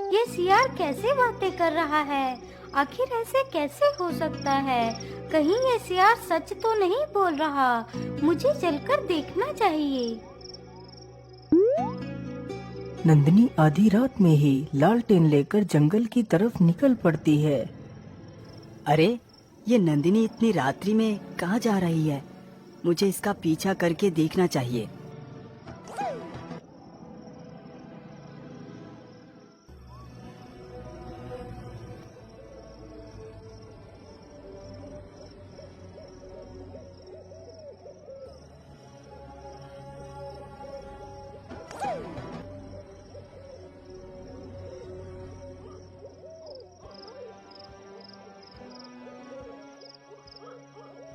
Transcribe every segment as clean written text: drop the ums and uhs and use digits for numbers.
ये सियार कैसे बातें कर रहा है? आखिर ऐसे कैसे हो सकता है? कहीं ये सियार सच तो नहीं बोल रहा? मुझे चलकर देखना चाहिए। नंदिनी आधी रात में ही लालटेन लेकर जंगल की तरफ निकल पड़ती है। अरे, ये नंदिनी इतनी रात्रि में कहाँ जा रही है? मुझे इसका पीछा करके देखना चाहिए।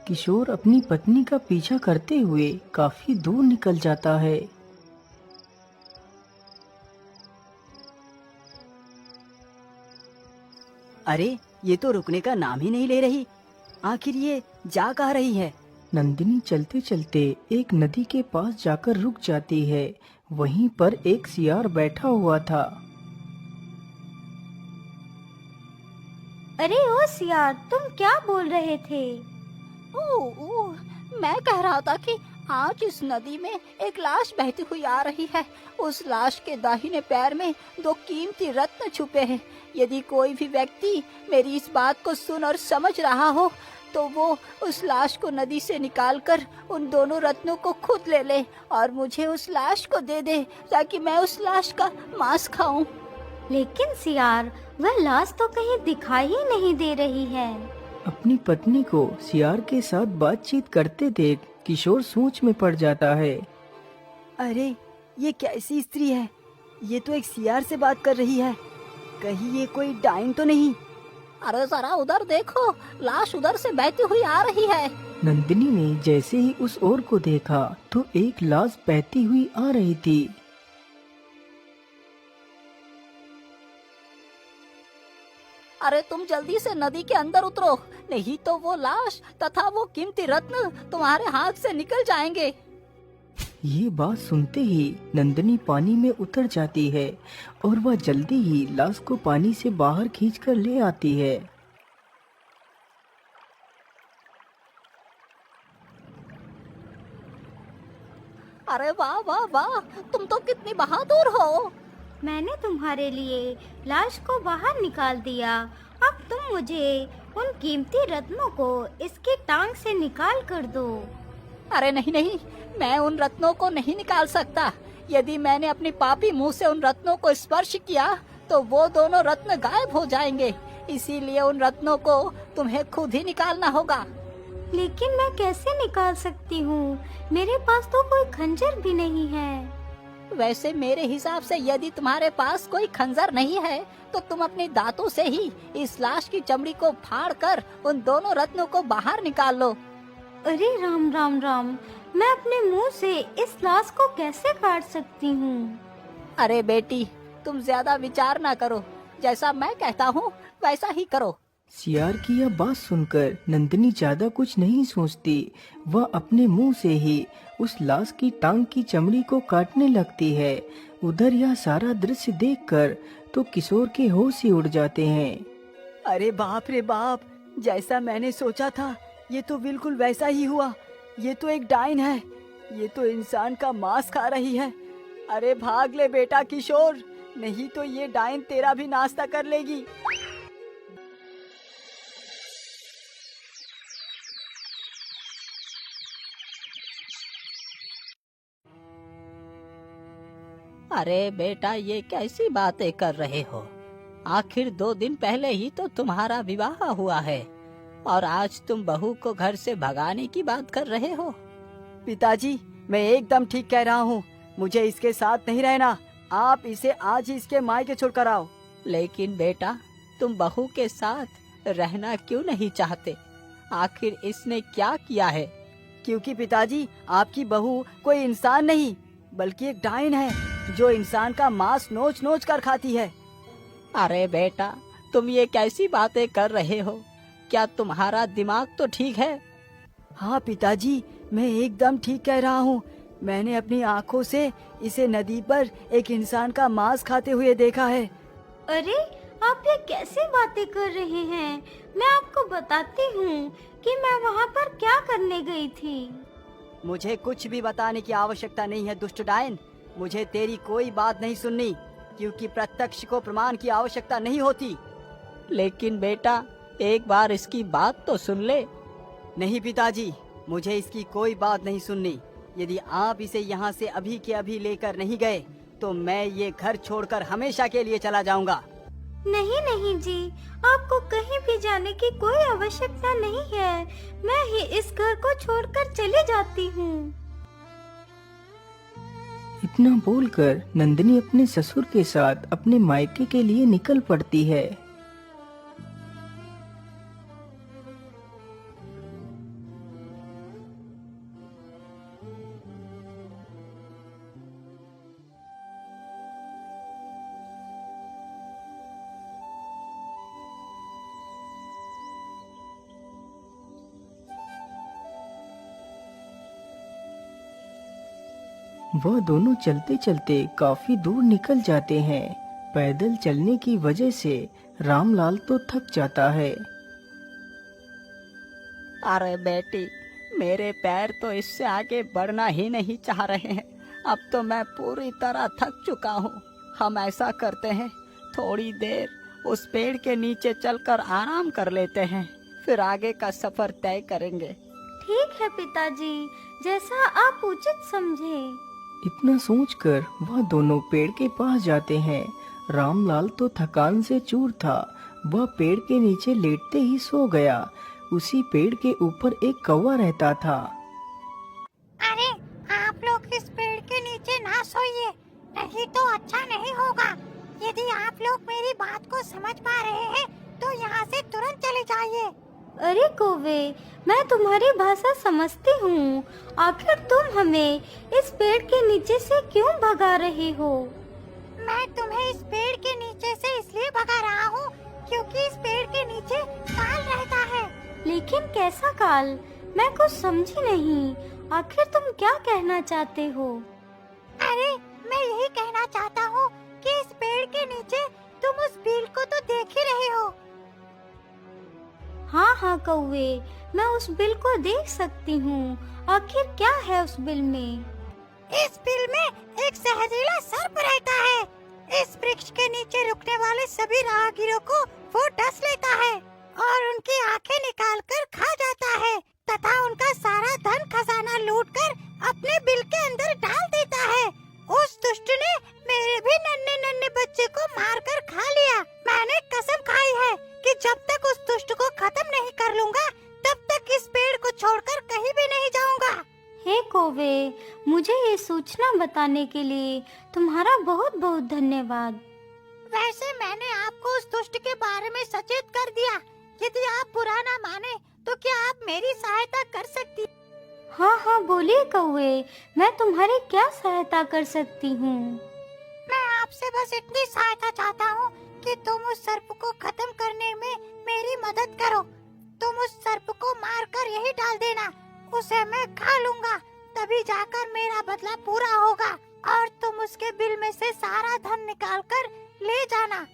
किशोर अपनी पत्नी का पीछा करते हुए काफी दूर निकल जाता है। अरे, ये तो रुकने का नाम ही नहीं ले रही। आखिर ये जा कहाँ रही है? नंदिनी चलते चलते एक नदी के पास जाकर रुक जाती है। वहीं पर एक सियार बैठा हुआ था। अरे ओ सियार, तुम क्या बोल रहे थे? ओह, मैं कह रहा था कि आज इस नदी में एक लाश बहती हुई आ रही है। उस लाश के दाहिने पैर में 2 कीमती रत्न छुपे हैं। यदि कोई भी व्यक्ति मेरी इस बात को सुन और समझ रहा हो तो वो उस लाश को नदी से निकालकर उन दोनों रत्नों को खुद ले ले और मुझे उस लाश को दे दे ताकि मैं उस लाश का मांस खाऊं। लेकिन सियार, वह लाश तो कहीं दिखाई ही नहीं दे रही है। अपनी पत्नी को सियार के साथ बातचीत करते देख किशोर सोच में पड़ जाता है। अरे, ये कैसी स्त्री है? ये तो एक सियार से बात कर रही है। कहीं ये कोई डाइन तो नहीं? अरे जरा उधर देखो, लाश उधर से बहती हुई आ रही है। नंदिनी ने जैसे ही उस ओर को देखा तो एक लाश बहती हुई आ रही थी। अरे तुम जल्दी से नदी के अंदर उतरो, नहीं तो वो लाश तथा वो कीमती रत्न तुम्हारे हाथ से निकल जाएंगे। ये बात सुनते ही नंदिनी पानी में उतर जाती है और वह जल्दी ही लाश को पानी से बाहर खींचकर ले आती है। अरे वाह वाह वाह, तुम तो कितनी बहादुर हो। मैंने तुम्हारे लिए लाश को बाहर निकाल दिया। अब तुम मुझे उन कीमती रत्नों को इसकी टांग से निकाल कर दो। अरे नहीं नहीं, मैं उन रत्नों को नहीं निकाल सकता। यदि मैंने अपनी पापी मुंह से उन रत्नों को स्पर्श किया तो वो दोनों रत्न गायब हो जाएंगे। इसीलिए उन रत्नों को तुम्हें खुद ही निकालना होगा। लेकिन मैं कैसे निकाल सकती हूँ? मेरे पास तो कोई खंजर भी नहीं है। वैसे मेरे हिसाब से यदि तुम्हारे पास कोई खंजर नहीं है तो तुम अपने दांतों से ही इस लाश की चमड़ी को फाड़कर उन दोनों रत्नों को बाहर निकाल लो। अरे राम राम राम, मैं अपने मुंह से इस लाश को कैसे काट सकती हूँ? अरे बेटी, तुम ज्यादा विचार ना करो, जैसा मैं कहता हूँ वैसा ही करो। सियार की यह बात सुनकर नंदिनी ज्यादा कुछ नहीं सोचती। वह अपने मुंह से ही उस लाश की टांग की चमड़ी को काटने लगती है। उधर यह सारा दृश्य देखकर तो किशोर के होश ही उड़ जाते हैं। अरे बाप रे बाप, जैसा मैंने सोचा था ये तो बिल्कुल वैसा ही हुआ। ये तो एक डाइन है। ये तो इंसान का मांस खा रही है। अरे भाग ले बेटा किशोर, नहीं तो ये डाइन तेरा भी नाश्ता कर लेगी। अरे बेटा, ये कैसी बातें कर रहे हो? आखिर 2 दिन पहले ही तो तुम्हारा विवाह हुआ है और आज तुम बहू को घर से भगाने की बात कर रहे हो। पिताजी, मैं एकदम ठीक कह रहा हूँ। मुझे इसके साथ नहीं रहना। आप इसे आज ही इसके मायके छोड़ कर आओ। लेकिन बेटा, तुम बहू के साथ रहना क्यों नहीं चाहते? आखिर इसने क्या किया है? क्योंकि पिताजी, आपकी बहू कोई इंसान नहीं बल्कि एक डाइन है जो इंसान का मांस नोच नोच कर खाती है। अरे बेटा, तुम ये कैसी बातें कर रहे हो? क्या तुम्हारा दिमाग तो ठीक है? हाँ पिताजी, मैं एकदम ठीक कह रहा हूँ। मैंने अपनी आँखों से इसे नदी पर एक इंसान का मांस खाते हुए देखा है। अरे आप ये कैसे बातें कर रहे हैं? मैं आपको बताती हूँ कि मैं वहाँ पर क्या करने गई थी। मुझे कुछ भी बताने की आवश्यकता नहीं है दुष्ट डायन। मुझे तेरी कोई बात नहीं सुननी, क्योंकि प्रत्यक्ष को प्रमाण की आवश्यकता नहीं होती। लेकिन बेटा, एक बार इसकी बात तो सुन ले। नहीं पिताजी, मुझे इसकी कोई बात नहीं सुननी। यदि आप इसे यहाँ से अभी के अभी लेकर नहीं गए तो मैं ये घर छोड़कर हमेशा के लिए चला जाऊंगा। नहीं नहीं जी, आपको कहीं भी जाने की कोई आवश्यकता नहीं है। मैं ही इस घर को छोड़कर चली जाती हूँ। इतना बोलकर नंदिनी अपने ससुर के साथ अपने मायके के लिए निकल पड़ती है। वह दोनों चलते चलते काफी दूर निकल जाते हैं। पैदल चलने की वजह से रामलाल तो थक जाता है। अरे बेटी, मेरे पैर तो इससे आगे बढ़ना ही नहीं चाह रहे हैं। अब तो मैं पूरी तरह थक चुका हूँ। हम ऐसा करते हैं, थोड़ी देर उस पेड़ के नीचे चलकर आराम कर लेते हैं, फिर आगे का सफर तय करेंगे। ठीक है पिताजी, जैसा आप उचित समझे। इतना सोचकर वह दोनों पेड़ के पास जाते हैं। रामलाल तो थकान से चूर था। वह पेड़ के नीचे लेटते ही सो गया। उसी पेड़ के ऊपर एक कौवा रहता था। अरे आप लोग इस पेड़ के नीचे ना सोइए, नहीं तो अच्छा नहीं होगा। यदि आप लोग मेरी बात को समझ पा रहे हैं तो यहाँ से तुरंत चले जाइए। अरे कौवे, मैं तुम्हारी भाषा समझती हूँ। आखिर तुम हमें इस पेड़ के नीचे से क्यों भगा रहे हो? मैं तुम्हें इस पेड़ के नीचे से इसलिए भगा रहा हूँ क्योंकि इस पेड़ के नीचे काल रहता है। लेकिन कैसा काल? मैं कुछ समझी नहीं। आखिर तुम क्या कहना चाहते हो? अरे मैं यही कहना चाहता हूँ कि इस पेड़ के नीचे तुम उस बिल को तो देख ही रहे हो। हाँ हाँ कौवे, मैं उस बिल को देख सकती हूँ। आखिर क्या है उस बिल में? इस बिल में एक जहरीला सर्प रहता है। इस वृक्ष के नीचे रुकने वाले सभी राहगीरों को वो डस लेता है और उनकी आंखें निकाल कर खा जाता है तथा उनका सारा धन खजाना लूटकर अपने बिल के अंदर डाल देता है। उस दुष्ट ने मेरे भी नन्हे नन्हे बच्चे को मारकर खा लिया। मैंने कसम खाई है कि जब तक उस दुष्ट को खत्म नहीं कर लूंगा तब तक इस पेड़ को छोड़कर कहीं भी नहीं जाऊंगा। हे कौवे, मुझे ये सूचना बताने के लिए तुम्हारा बहुत बहुत धन्यवाद। वैसे मैंने आपको उस दुष्ट के बारे में सचेत कर दिया। यदि आप बुरा ना माने तो क्या आप मेरी सहायता कर सकती? हाँ हाँ बोलिए कौवे, मैं तुम्हारी क्या सहायता कर सकती हूँ? मैं आपसे बस इतनी सहायता चाहता हूँ कि तुम उस सर्प को खत्म करने में मेरी मदद करो। तुम उस सर्प को मारकर यही डाल देना, उसे मैं खा लूंगा, तभी जाकर मेरा बदला पूरा होगा और तुम उसके बिल में से सारा धन निकालकर ले जाना।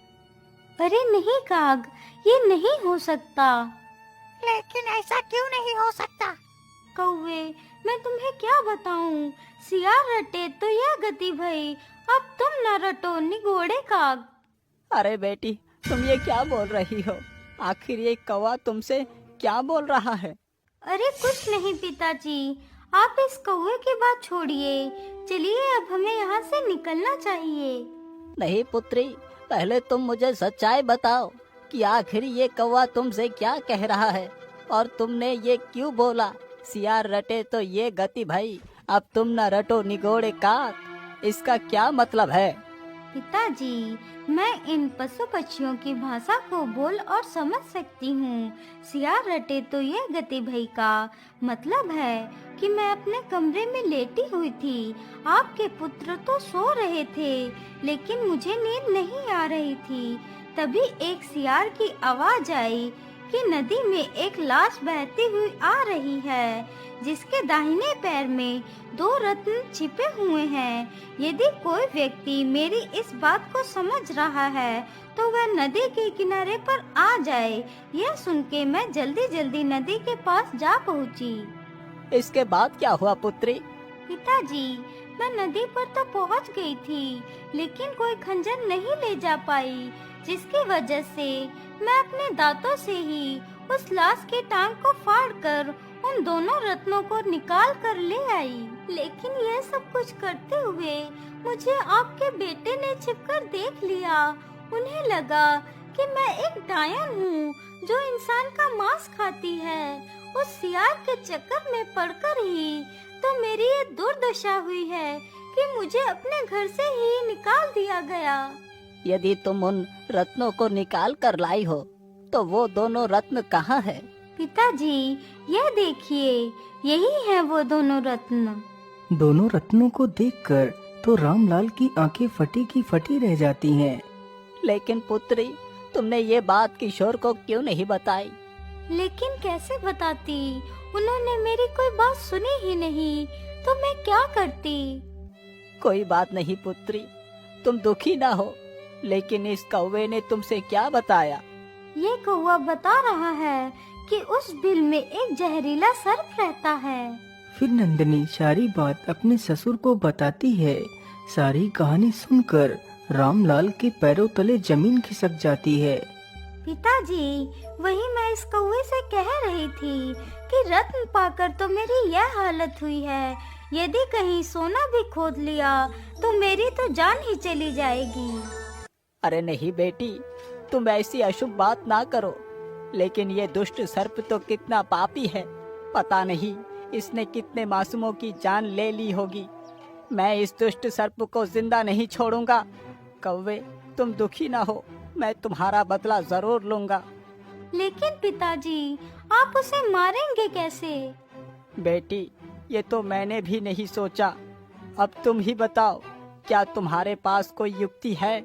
अरे नहीं काग, ये नहीं हो सकता। लेकिन ऐसा क्यों नहीं हो सकता? कौवे, मैं तुम्हें क्या बताऊं? सियार रटे तो यह गति भई, अब तुम न रटो निगोड़े काग। अरे बेटी, तुम ये क्या बोल रही हो? आखिर ये कौवा तुमसे क्या बोल रहा है? अरे कुछ नहीं पिताजी, आप इस कौवे की बात छोड़िए। चलिए अब हमें यहाँ से निकलना चाहिए। नहीं पुत्री, पहले तुम मुझे सच्चाई बताओ कि आखिर ये कौवा तुमसे क्या कह रहा है और तुमने ये क्यों बोला? सियार रटे तो ये गति भाई, अब तुम न रटो निगोड़े काक, इसका क्या मतलब है? पिताजी, मैं इन पशु पक्षियों की भाषा को बोल और समझ सकती हूँ। सियार रटे तो ये गति भई का मतलब है कि मैं अपने कमरे में लेटी हुई थी। आपके पुत्र तो सो रहे थे, लेकिन मुझे नींद नहीं आ रही थी। तभी एक सियार की आवाज आई कि नदी में एक लाश बहती हुई आ रही है, जिसके दाहिने पैर में 2 रत्न छिपे हुए हैं। यदि कोई व्यक्ति मेरी इस बात को समझ रहा है तो वह नदी के किनारे पर आ जाए। यह सुन के मैं जल्दी जल्दी नदी के पास जा पहुंची। इसके बाद क्या हुआ पुत्री? पिताजी, मैं नदी पर तो पहुंच गई थी, लेकिन कोई खंजर नहीं ले जा पाई, जिसकी वजह से मैं अपने दांतों से ही उस लाश की टांग को फाड़कर उन दोनों रत्नों को निकाल कर ले आई। लेकिन यह सब कुछ करते हुए मुझे आपके बेटे ने छिपकर देख लिया। उन्हें लगा कि मैं एक डायन हूँ जो इंसान का मांस खाती है। उस सियार के चक्कर में पड़कर ही तो मेरी ये दुर्दशा हुई है कि मुझे अपने घर से ही निकाल दिया गया। यदि तुम उन रत्नों को निकाल कर लाई हो तो वो दोनों रत्न कहाँ है? पिताजी, यह देखिए, यही है वो दोनों रत्न। दोनों रत्नों को देखकर तो रामलाल की आंखें फटी की फटी रह जाती हैं। लेकिन पुत्री, तुमने ये बात किशोर को क्यों नहीं बताई? लेकिन कैसे बताती? उन्होंने मेरी कोई बात सुनी ही नहीं, तो मैं क्या करती? कोई बात नहीं पुत्री, तुम दुखी ना हो। लेकिन इस कौवे ने तुमसे क्या बताया? ये कौवा बता रहा है कि उस बिल में एक जहरीला सर्प रहता है। फिर नंदिनी सारी बात अपने ससुर को बताती है। सारी कहानी सुनकर रामलाल के पैरों तले जमीन खिसक जाती है। पिताजी, वही मैं इस कौवे से कह रही थी कि रत्न पाकर तो मेरी यह हालत हुई है। यदि कहीं सोना भी खोद लिया तो मेरी तो जान ही चली जाएगी। अरे नहीं बेटी, तुम ऐसी अशुभ बात ना करो। लेकिन ये दुष्ट सर्प तो कितना पापी है। पता नहीं इसने कितने मासूमों की जान ले ली होगी। मैं इस दुष्ट सर्प को जिंदा नहीं छोड़ूंगा। कौवे, तुम दुखी ना हो, मैं तुम्हारा बदला जरूर लूंगा। लेकिन पिताजी, आप उसे मारेंगे कैसे? बेटी, ये तो मैंने भी नहीं सोचा। अब तुम ही बताओ, क्या तुम्हारे पास कोई युक्ति है?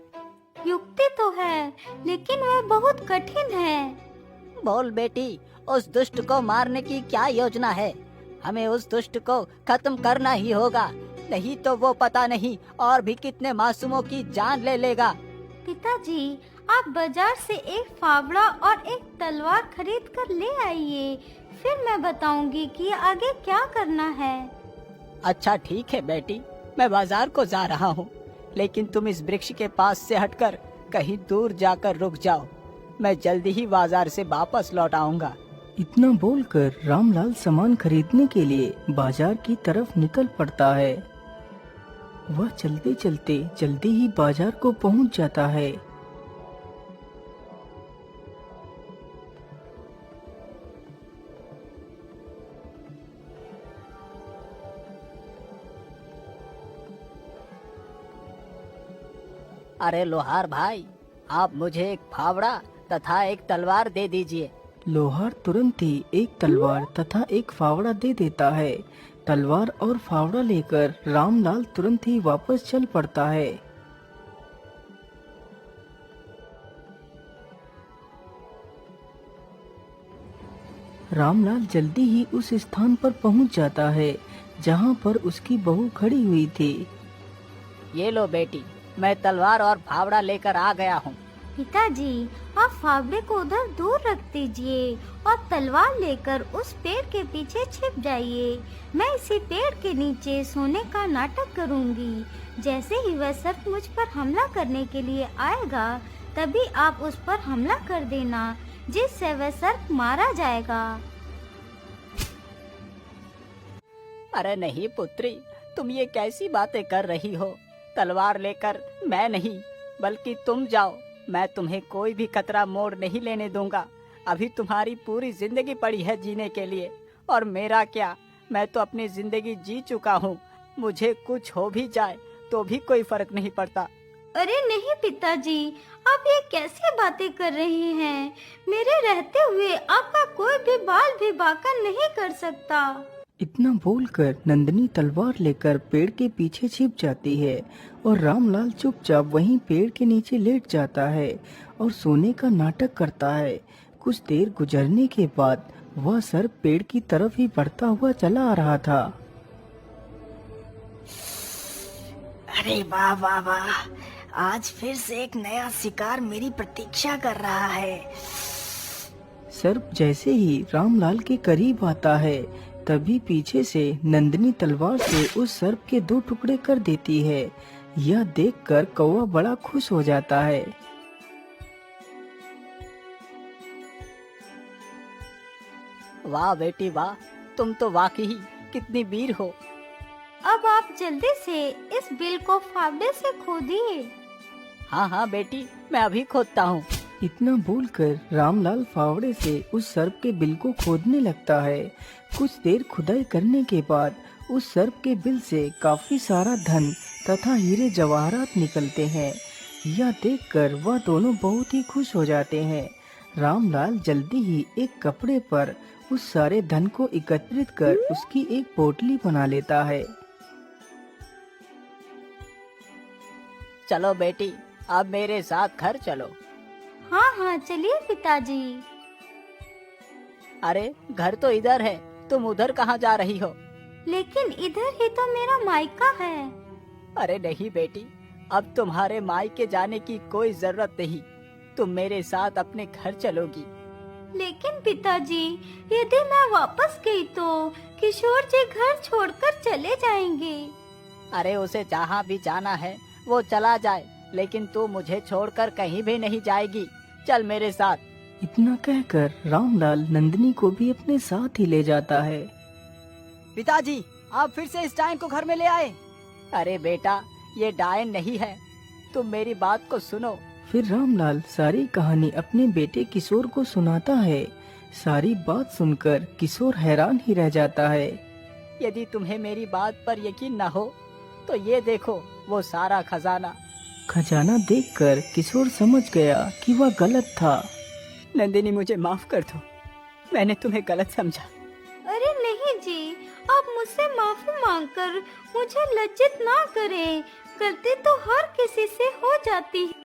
युक्ति तो है, लेकिन वह बहुत कठिन है। बोल बेटी, उस दुष्ट को मारने की क्या योजना है? हमें उस दुष्ट को खत्म करना ही होगा, नहीं तो वो पता नहीं और भी कितने मासूमों की जान ले लेगा। पिताजी, आप बाजार से एक फावड़ा और एक तलवार खरीद कर ले आइए, फिर मैं बताऊंगी कि आगे क्या करना है। अच्छा ठीक है बेटी, मैं बाजार को जा रहा हूँ, लेकिन तुम इस वृक्ष के पास से हटकर कहीं दूर जाकर रुक जाओ। मैं जल्दी ही बाजार से वापस लौट आऊंगा। इतना बोलकर रामलाल सामान खरीदने के लिए बाजार की तरफ निकल पड़ता है। वह चलते चलते जल्दी ही बाजार को पहुंच जाता है। अरे लोहार भाई, आप मुझे एक फावड़ा तथा एक तलवार दे दीजिए। लोहार तुरंत ही एक तलवार तथा एक फावड़ा दे देता है। तलवार और फावड़ा लेकर रामलाल तुरंत ही वापस चल पड़ता है। रामलाल जल्दी ही उस स्थान पर पहुंच जाता है जहां पर उसकी बहू खड़ी हुई थी। ये लो बेटी, मैं तलवार और फावड़ा लेकर आ गया हूँ। पिताजी, आप फावड़े को उधर दूर रख दीजिए और तलवार लेकर उस पेड़ के पीछे छिप जाइए। मैं इसी पेड़ के नीचे सोने का नाटक करूंगी। जैसे ही वह सर्प मुझ पर हमला करने के लिए आएगा, तभी आप उस पर हमला कर देना, जिससे वह सर्प मारा जाएगा। अरे नहीं पुत्री, तुम ये कैसी बातें कर रही हो? तलवार लेकर मैं नहीं, बल्कि तुम जाओ। मैं तुम्हें कोई भी खतरा मोड़ नहीं लेने दूंगा। अभी तुम्हारी पूरी जिंदगी पड़ी है जीने के लिए, और मेरा क्या, मैं तो अपनी जिंदगी जी चुका हूँ। मुझे कुछ हो भी जाए तो भी कोई फर्क नहीं पड़ता। अरे नहीं पिताजी, आप ये कैसी बातें कर रहे हैं? मेरे रहते हुए आपका कोई भी बाल भी बांका नहीं कर सकता। इतना बोलकर नंदिनी तलवार लेकर पेड़ के पीछे छिप जाती है और रामलाल चुपचाप वहीं पेड़ के नीचे लेट जाता है और सोने का नाटक करता है। कुछ देर गुजरने के बाद वह सर्प पेड़ की तरफ ही बढ़ता हुआ चला आ रहा था। अरे वाह वाह वाह, आज फिर से एक नया शिकार मेरी प्रतीक्षा कर रहा है। सर्प जैसे ही रामलाल के करीब आता है, तभी पीछे से नंदिनी तलवार से उस सर्प के 2 टुकड़े कर देती है। यह देखकर कौवा बड़ा खुश हो जाता है। वाह बेटी वाह, तुम तो वाकई कितनी वीर हो। अब आप जल्दी से इस बिल को फावड़े से खोदिए। हाँ हाँ बेटी, मैं अभी खोदता हूँ। इतना बोलकर रामलाल फावड़े से उस सर्प के बिल को खोदने लगता है। कुछ देर खुदाई करने के बाद उस सर्प के बिल से काफी सारा धन तथा हीरे जवाहरात निकलते हैं। यह देखकर वह दोनों बहुत ही खुश हो जाते हैं। रामलाल जल्दी ही एक कपड़े पर उस सारे धन को एकत्रित कर उसकी एक पोटली बना लेता है। चलो बेटी, अब मेरे साथ घर चलो। हाँ हाँ चलिए पिताजी। अरे घर तो इधर है, तुम उधर कहाँ जा रही हो? लेकिन इधर ही तो मेरा मायका है। अरे नहीं बेटी, अब तुम्हारे मायके जाने की कोई जरूरत नहीं। तुम मेरे साथ अपने घर चलोगी। लेकिन पिताजी, यदि मैं वापस गई तो किशोर जी घर छोड़कर चले जाएंगे। अरे उसे जहाँ भी जाना है वो चला जाए, लेकिन तू मुझे छोड़कर कहीं भी नहीं जाएगी। चल मेरे साथ। इतना कहकर रामलाल नंदिनी को भी अपने साथ ही ले जाता है। पिताजी, आप फिर से इस डायन को घर में ले आए। अरे बेटा, ये डायन नहीं है, तुम मेरी बात को सुनो। फिर रामलाल सारी कहानी अपने बेटे किशोर को सुनाता है। सारी बात सुनकर किशोर हैरान ही रह जाता है। यदि तुम्हें मेरी बात पर यकीन न हो तो ये देखो, वो सारा खजाना। खजाना देखकर किशोर समझ गया कि वह गलत था। नंदिनी, मुझे माफ कर दो, मैंने तुम्हें गलत समझा। अरे नहीं जी, आप मुझसे माफी मांगकर मुझे लज्जित ना करें। गलती तो हर किसी से हो जाती है।